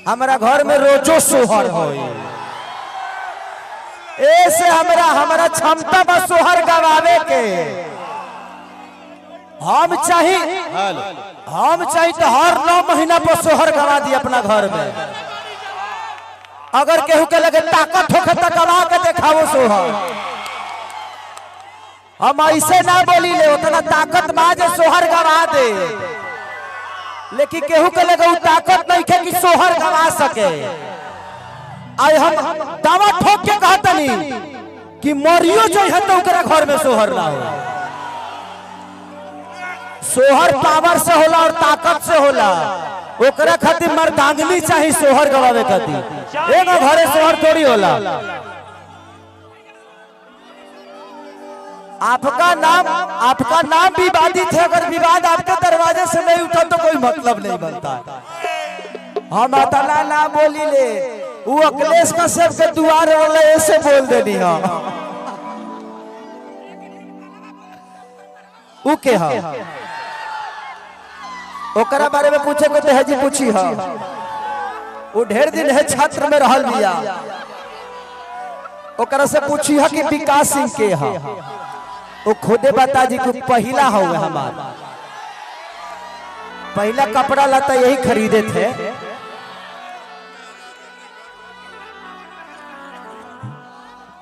हमारा घर में रोजो सोहर हो, ऐसे हमारा क्षमता बस सोहर गवावे के। हम चाहिए तो हर 9 महीना पर सोहर गवा दी अपना घर में। अगर केहू के लगे ताकत होके तो गवा के दिखाओ सोहर। हम ऐसे ना बोली ले उतना ताकत बाज सोहर गवा दे, लेकिन केहू के लगे वो ताकत नहीं है कि सोहर गवा सके। आई हम दावा ठोक के कहतनी कि मरियो जो है तो ओकरा घर में सोहर ना हो। सोहर पावर से होला और ताकत से होला, ओकरा खातिर मर्दांगनी चाहिए सोहर गवावे खातिर। एगो घरे सोहर थोड़ी होला। आपका नाम विवादित है, अगर विवाद आपके दरवाजे से नहीं उठा तो कोई मतलब नहीं बनता। हम अतना ना बोली ले, वो अखिलेश का सबके दुआर वाला ऐसे बोल देनी है। वो के है ओकरा बारे में पूछे को तो जी पूछी है। वो ढेर दिन है छात्र में रहल बिया, ओकरा से पूछी है कि विकास सिंह के है। वो खुदे बता जी कि पहला हो हमारा पहला कपड़ा लता यही खरीदे थे।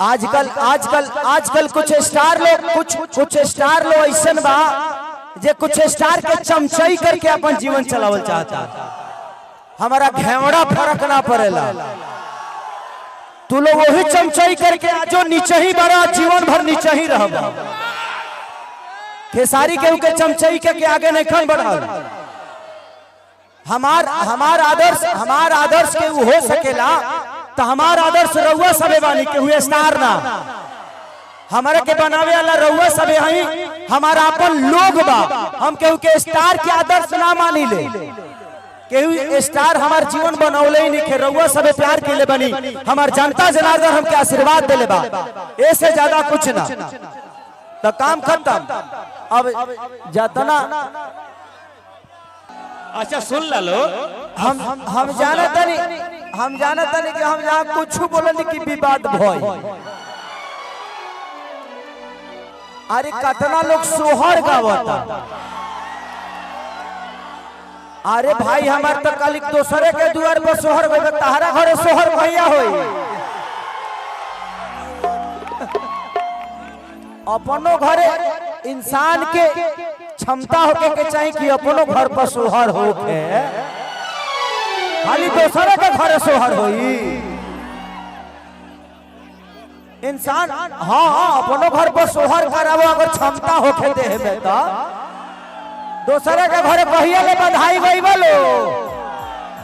आजकल कुछ स्टार लोग ऐसा बा जे कुछ स्टार के चमचई करके अपन जीवन चलावल चाहता। हमारा घेवड़ा फर्क ना पड़ेला, तू लोग वही चमचई करके जो नीचे ही बड़ा जीवन भर नीचे ही रहबा। खेसारी के चमचई के आगे नहीं खन बढ़ल। हमार आदर्श के हो सकेला तो हमार आदर्श रउआ सबे बानी के हुए स्टार ना। हमारे के बनावे वाला रउआ सबे हई, हमारा अपन लोग बा। हम केहू के स्टार के आदर्श ना मानी ले। केहू स्टार हमार जीवन बनौले ही नहीं के, रउआ सबे प्यार के ले बनी। हमार जनता जनार्दन हमके आशीर्वाद देले बा, ऐसे ज्यादा कुछ ना। तो काम खत्म। अब जतना अच्छा सुन लो, हम जानता नहीं कि हम जहाँ कुछ बोलनी कि विवाद भय। अरे कतना लोग सोहर गावता। अरे भाई हमार तो कल दोसरे के द्वार पर सोहर गई, तहरा घरे सोहर भैया होई। अपनो घरे इंसान के क्षमता होके के चाहिए कि अपनो घर पर सोहर होके, खाली दोसरे के घरे सोहर होई। इंसान हाँ अपनो घर पर सोहर करावो अगर क्षमता होके देह में तो दोसरे के घरे कहिए ले बधाई गई बोलो,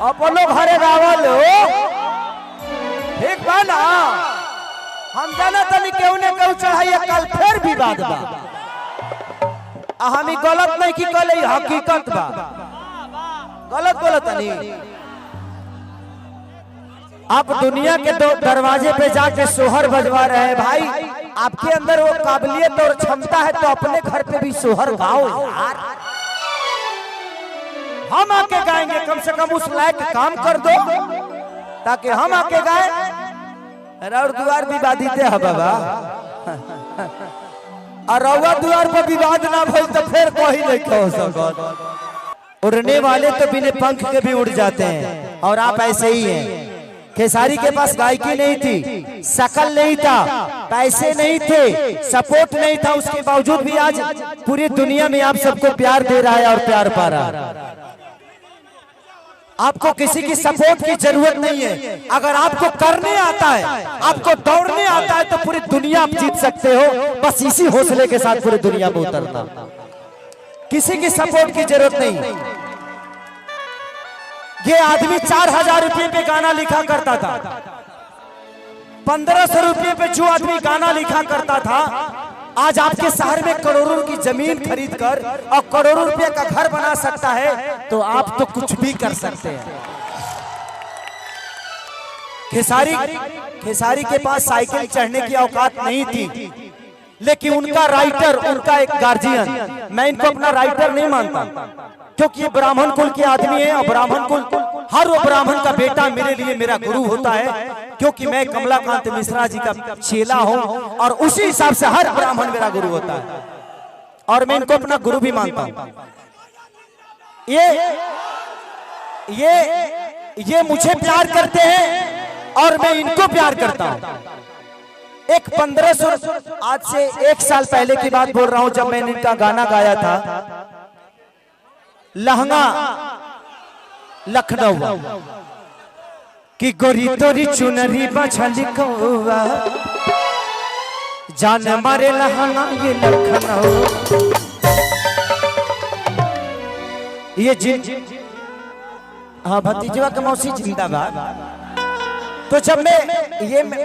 अपनो घरे गावलो ठीक बा ना। हम जाना तनी केहू ने केहू चढ़ाइए कल फिर विवाद बा। हम गलत नहीं की कले, हकीकत बा। गलत बोलत नहीं। आप दुनिया के दरवाजे पे जाके सोहर बजवा रहे हैं भाई। आपके अंदर वो काबिलियत और क्षमता है तो अपने घर पे भी सोहर गाओ यार। हम आके गाएंगे, कम से कम उस लायक काम कर दो ताकि हम आके गाए। और द्वार विवादित है बाबा, और रउआ द्वार पर विवाद ना भइल तो फिर कोई नहीं कह सकत। उड़ने वाले तो बिना पंख के भी उड़ जाते हैं, और आप ऐसे ही हैं। खेसारी के पास गायकी नहीं थी, शकल नहीं था, पैसे नहीं थे, सपोर्ट नहीं था, उसके बावजूद भी आज पूरी दुनिया में आप सबको प्यार दे रहा है और प्यार पा रहा है। आपको किसी की सपोर्ट की जरूरत नहीं है। अगर आपको करने आता है, आपको दौड़ने आता है तो पूरी दुनिया आप जीत सकते हो। बस इसी हौसले के साथ पूरी दुनिया में उतरना, किसी की सपोर्ट की जरूरत नहीं। ये आदमी 4000 रुपये पे गाना लिखा करता था, 1500 रुपये पे जो आदमी गाना लिखा करता था आज आपके शहर में करोड़ों की जमीन खरीद कर और करोड़ों रुपए का घर बना सकता है, तो आप तो कुछ भी कर सकते हैं। खेसारी के पास साइकिल चढ़ने की औकात नहीं थी, लेकिन उनका राइटर, उनका एक गार्जियन, मैं इनको अपना राइटर नहीं मानता क्योंकि ये ब्राह्मण कुल के आदमी है और ब्राह्मण कुल हर वो ब्राह्मण का बेटा मेरे लिए मेरा गुरु होता है, क्योंकि मैं कमलाकांत मिश्रा जी का चेला हूं और उसी हिसाब से हर ब्राह्मण मेरा गुरु होता है और मैं इनको अपना गुरु भी मानता हूं। ये मुझे प्यार करते हैं और मैं इनको प्यार करता हूं। एक 1500 आज से 1 साल पहले की बात बोल रहा हूं, जब मैंने इनका गाना गाया था लहंगा लखनऊ कि गोरी तोरी चुनरी बछलिकौआ जान मारे लहंगा ये लखनऊ। ये हाँ भतीजवा के मौसी जिंदाबाद। तो जब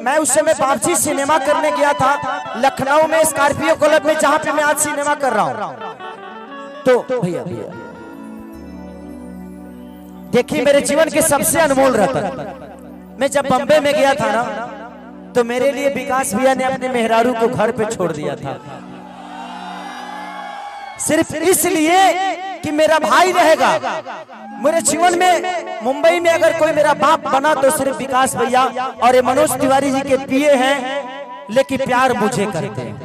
मैं उस समय वापसी सिनेमा करने गया था लखनऊ में स्कॉर्पियो क्लब में, जहां पे मैं आज सिनेमा कर रहा हूं। तो भैया देखिए मेरे जीवन के सबसे अनमोल रतन, मैं जब बम्बे में गया था ना तो मेरे लिए विकास भैया ने अपने मेहरारू को घर पे छोड़ दिया था, सिर्फ इसलिए कि मेरा भाई रहेगा मेरे जीवन में। मुंबई में अगर कोई मेरा बाप बना तो सिर्फ विकास भैया और ये मनोज तिवारी जी के पिए हैं, लेकिन प्यार मुझे करते हैं।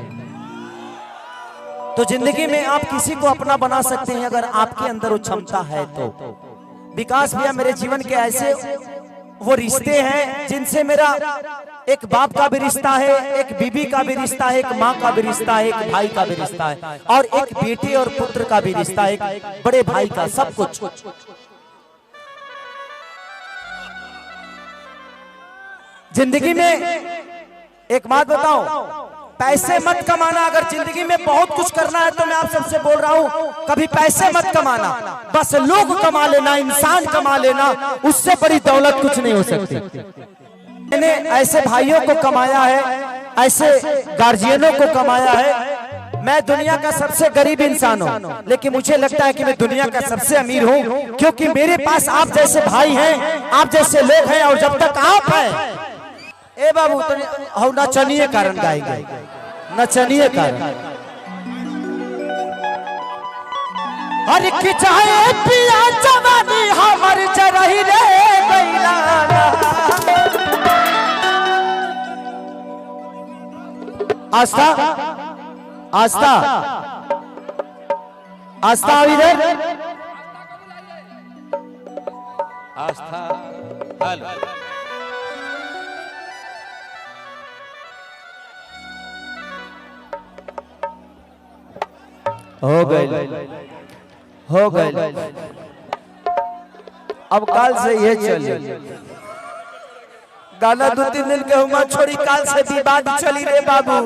तो जिंदगी में आप किसी को अपना बना सकते हैं अगर आपके अंदर वो क्षमता है तो। विकास भैया मेरे जीवन के ऐसे वो रिश्ते हैं जिनसे मेरा एक बाप का भी रिश्ता है, एक बीबी का भी रिश्ता है, एक माँ का भी रिश्ता है, एक भाई का भी रिश्ता है और एक बेटे और पुत्र का भी रिश्ता है, एक बड़े भाई का, सब कुछ। जिंदगी में एक बात बताओ, पैसे मत कमाना। अगर जिंदगी में बहुत कुछ करना है तो मैं आप सबसे बोल रहा हूं कभी पैसे मत कमाना, बस लोग कमा लेना, इंसान कमा लेना, उससे बड़ी दौलत कुछ नहीं हो सकती। मैंने ऐसे भाइयों को कमाया है, ऐसे गार्जियनों को कमाया है। मैं दुनिया का सबसे गरीब इंसान हूं, लेकिन मुझे लगता है कि मैं दुनिया का सबसे अमीर हूं, क्योंकि मेरे पास आप जैसे भाई हैं, आप जैसे लोग हैं। और जब तक आप हैं ए बाबू तो नचनिए कारण गाएंगे, नचनिए कारण। अरे कि चाहे पिया जवानी हमर जरही रे गइला, आस्था आस्था आस्था इधर आस्था हेलो हो गए अब काल से ये चले गाना 2-3 दिन के हुआ छोड़ी, काल से विवाद चली रे बाबू।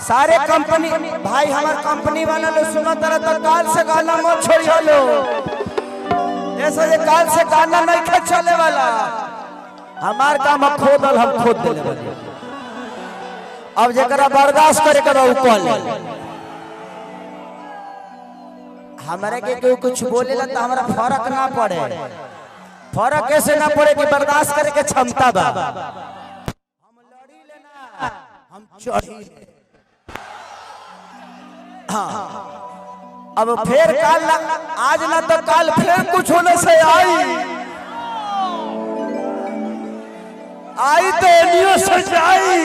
सारे कंपनी भाई हमार कंपनी वाला लोग सुना तरह तो काल से गाना मत छोड़ी लो, ऐसा ये काल से गाना नहीं चले वाला। हमार काम खोदल हम खोद देले वाले, अब जरा बर्दाश्त करे के वो कॉल हमारे के कोई कुछ बोलेला तो हमारा फर्क ना पड़े। फर्क कैसे ना पड़े कि बर्दाश्त करे के क्षमता बा। हम लड़ी लेना, हम चढ़ी ले। हाँ अब फिर काल आज ना तो काल फिर कुछ होने से आई तो एनियो से जाई।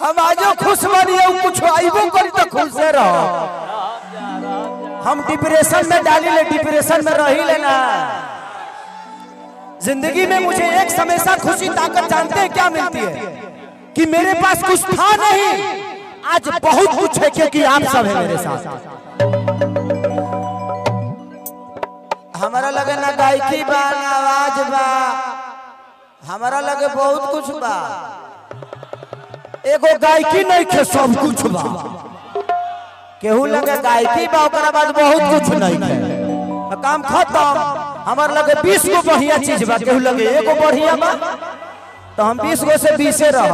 हम आजो खुश बनिए, कुछ आईबो करी तो खुश से रहो। हम डिप्रेशन में डाली ले, डिप्रेशन में रही लेना। जिंदगी में मुझे एक हमेशा खुशी ताकत जानते हैं क्या मिलती है कि मेरे पास कुछ था नहीं, आज बहुत कुछ है क्योंकि आप सब है मेरे साथ। हमारा लगे ना गायकी बा ना आवाज बा, हमारा लगे बहुत कुछ बा। एगो गायकी नहीं खे सब कुछ बा। केहू लगे गायकी बा ओकरा बाद बहुत कुछ नहीं खे, काम खत्म। हमार लगे 20 गो बढ़िया चीज बा, केहू लगे एगो बढ़िया बा तो हम 20 गो से 20 रह।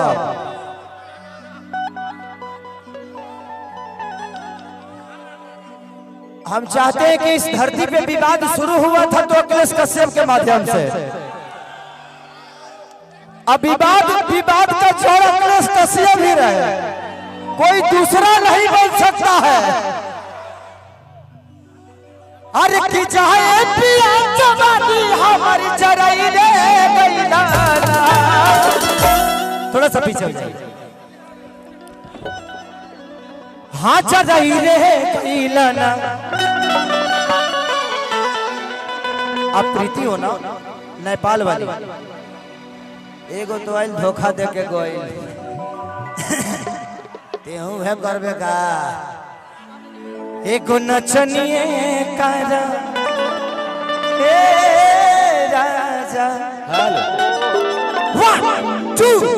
हम चाहते हैं कि इस धरती पे विवाद शुरू हुआ था तो अखिलेश कश्यप के माध्यम से। अब विवाद का जड़ अखिलेश कश्यप ही रहे, कोई दूसरा नहीं बन सकता है। अरे की जाए पिया जवानी हमारी जराई रे गईला। थोड़ा सा पीछे हो जाइए। हाँ जराई रे गईला ना। आप प्रीति हो ना नेपाल वाली, एगो तो आइल धोखा दे के गोइल तेहू है करबे का। एगो नचनिए कारा ए राजा। हेलो 1 2